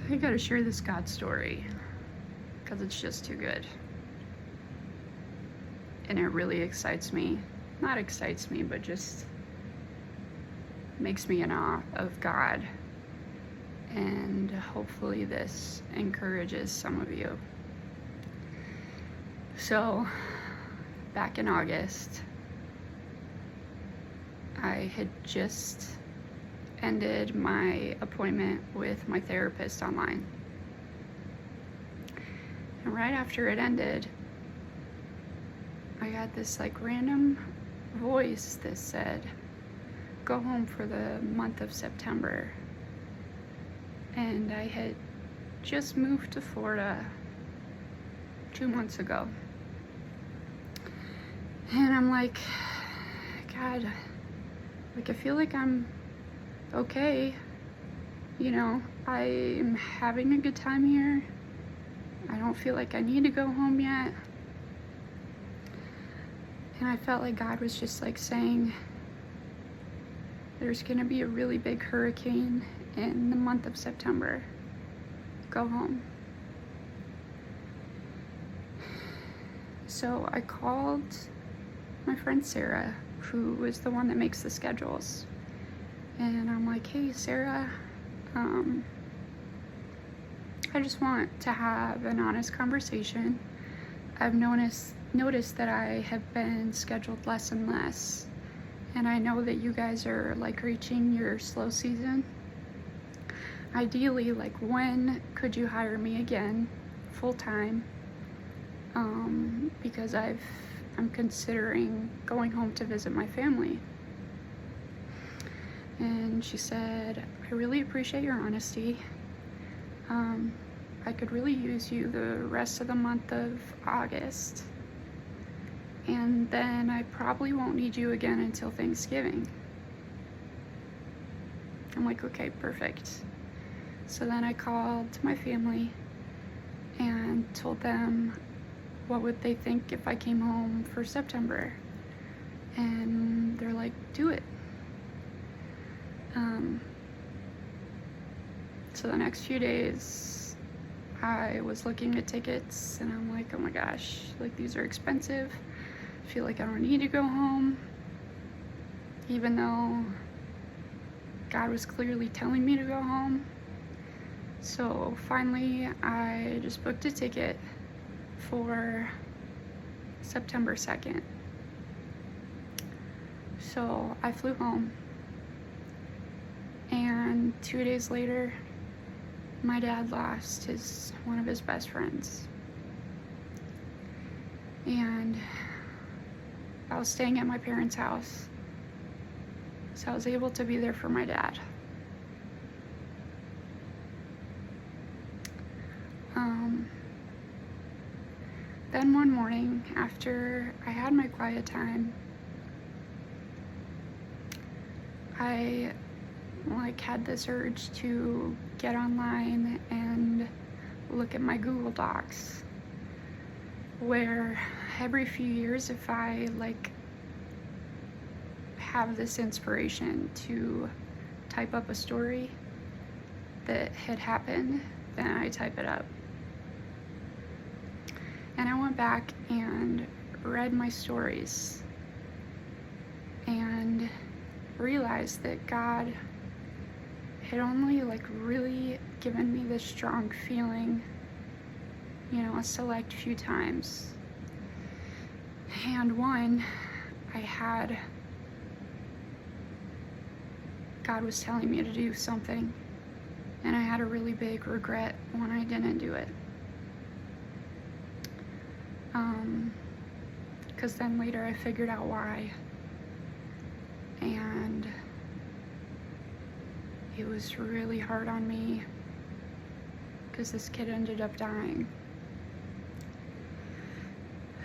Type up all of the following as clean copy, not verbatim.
I gotta share this God story because it's just too good. And it really excites me. Not excites me, but just makes me in awe of God. And hopefully this encourages some of you. So, back in August, I had just ended my appointment with my therapist online. And right after it ended, I got this like random voice that said, go home for the month of September. And I had just moved to Florida 2 months ago. And I'm like, God, like I feel like I'm okay. You know, I'm having a good time here. I don't feel like I need to go home yet. And I felt like God was just like saying, there's gonna be a really big hurricane in the month of September. Go home. So I called my friend Sarah, who is the one that makes the schedules. And I'm like, hey Sarah, I just want to have an honest conversation. I've noticed that I have been scheduled less and less. And I know that you guys are like reaching your slow season. Ideally, like when could you hire me again full time? Because I'm considering going home to visit my family. And she said, I really appreciate your honesty. I could really use you the rest of the month of August. And then I probably won't need you again until Thanksgiving. I'm like, okay, perfect. So then I called my family and told them what would they think if I came home for September. And they're like, do it. So the next few days I was looking at tickets and I'm like, oh my gosh, like these are expensive. I feel like I don't need to go home, even though God was clearly telling me to go home. So finally I just booked a ticket for September 2nd. So I flew home, and 2 days later my dad lost one of his best friends. And I was staying at my parents' house, so I was able to be there for my dad. Then one morning, after I had my quiet time, I had this urge to get online and look at my Google Docs, where every few years, if I have this inspiration to type up a story that had happened, then I type it up. And I went back and read my stories and realized that God had only really given me this strong feeling, a select few times. And one, God was telling me to do something, and I had a really big regret when I didn't do it. Because then later I figured out why, and it was really hard on me because this kid ended up dying.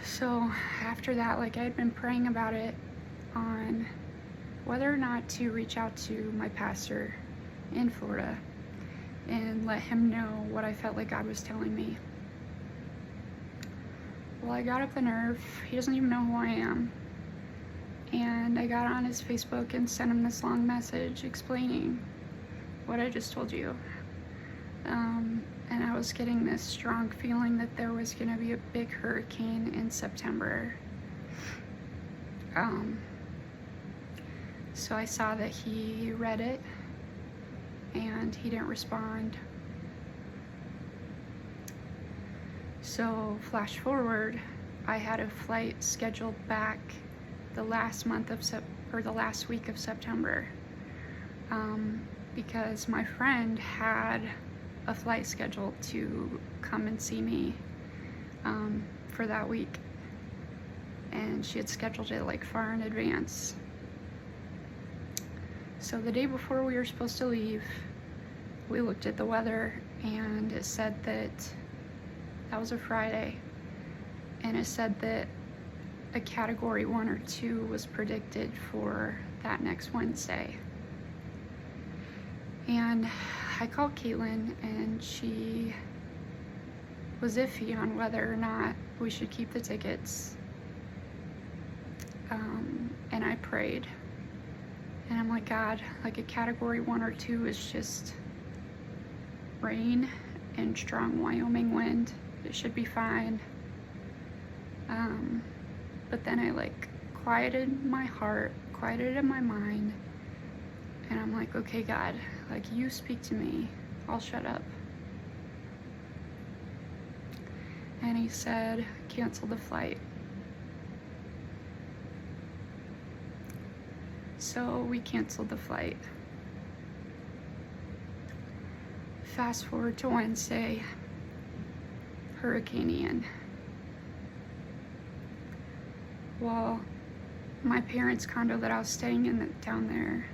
So after that, I had been praying about it on whether or not to reach out to my pastor in Florida and let him know what I felt like God was telling me. Well, I got up the nerve. He doesn't even know who I am. And I got on his Facebook and sent him this long message explaining what I just told you. was getting this strong feeling that there was going to be a big hurricane in September. So I saw that he read it and he didn't respond. So flash forward, I had a flight scheduled back the last week of September, because my friend had a flight scheduled to come and see me for that week, and she had scheduled it like far in advance. So the day before we were supposed to leave, we looked at the weather and it said that was a Friday, and it said that a category 1 or 2 was predicted for that next Wednesday. And I called Caitlin, and she was iffy on whether or not we should keep the tickets. And I prayed, and I'm like, God, like a category 1 or 2 is just rain and strong Wyoming wind. It should be fine. But then I like quieted my heart, quieted my mind, and I'm like, okay, God, like you speak to me, I'll shut up. And he said, cancel the flight. So we canceled the flight. Fast forward to Wednesday, Hurricane Ian. Well, my parents' condo that I was staying in down there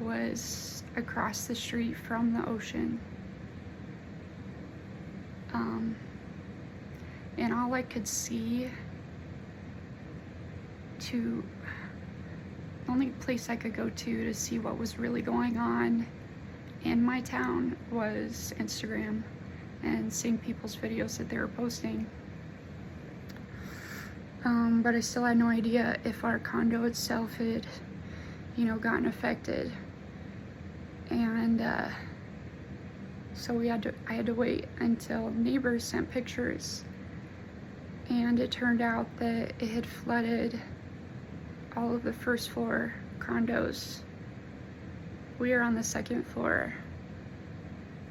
was across the street from the ocean. And all I could see the only place I could go to see what was really going on in my town was Instagram and seeing people's videos that they were posting. But I still had no idea if our condo itself had, gotten affected. And so I had to wait until neighbors sent pictures, and it turned out that it had flooded all of the first floor condos. We are on the second floor,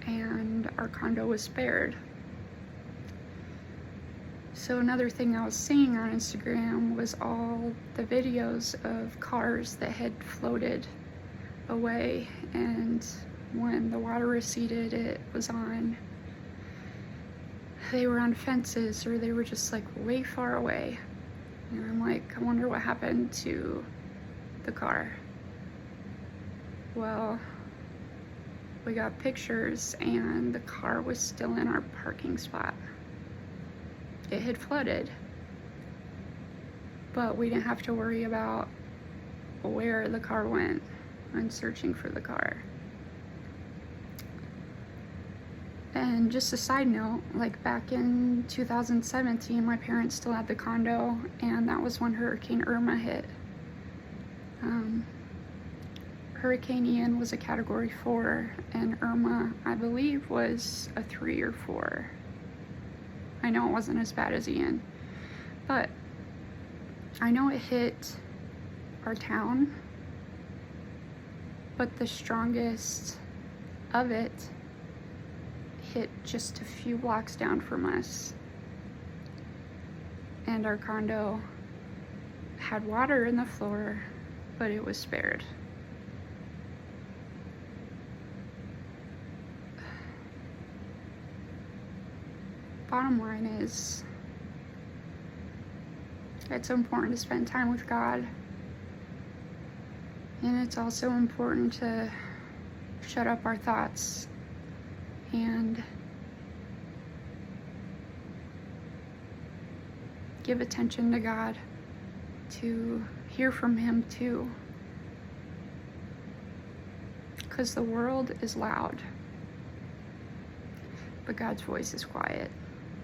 and our condo was spared. So another thing I was seeing on Instagram was all the videos of cars that had floated away, and when the water receded, they were on fences, or they were just like way far away. And I'm like, I wonder what happened to the car. Well, we got pictures, and the car was still in our parking spot. It had flooded, but we didn't have to worry about where the car went when searching for the car. And just a side note, like back in 2017, my parents still had the condo, and that was when Hurricane Irma hit. Hurricane Ian was a category 4, and Irma, I believe, was a 3 or 4. I know it wasn't as bad as Ian, but I know it hit our town, but the strongest of it hit just a few blocks down from us. And our condo had water in the floor, but it was spared. Bottom line is, it's important to spend time with God, and it's also important to shut up our thoughts and give attention to God, to hear from Him too, because the world is loud, but God's voice is quiet.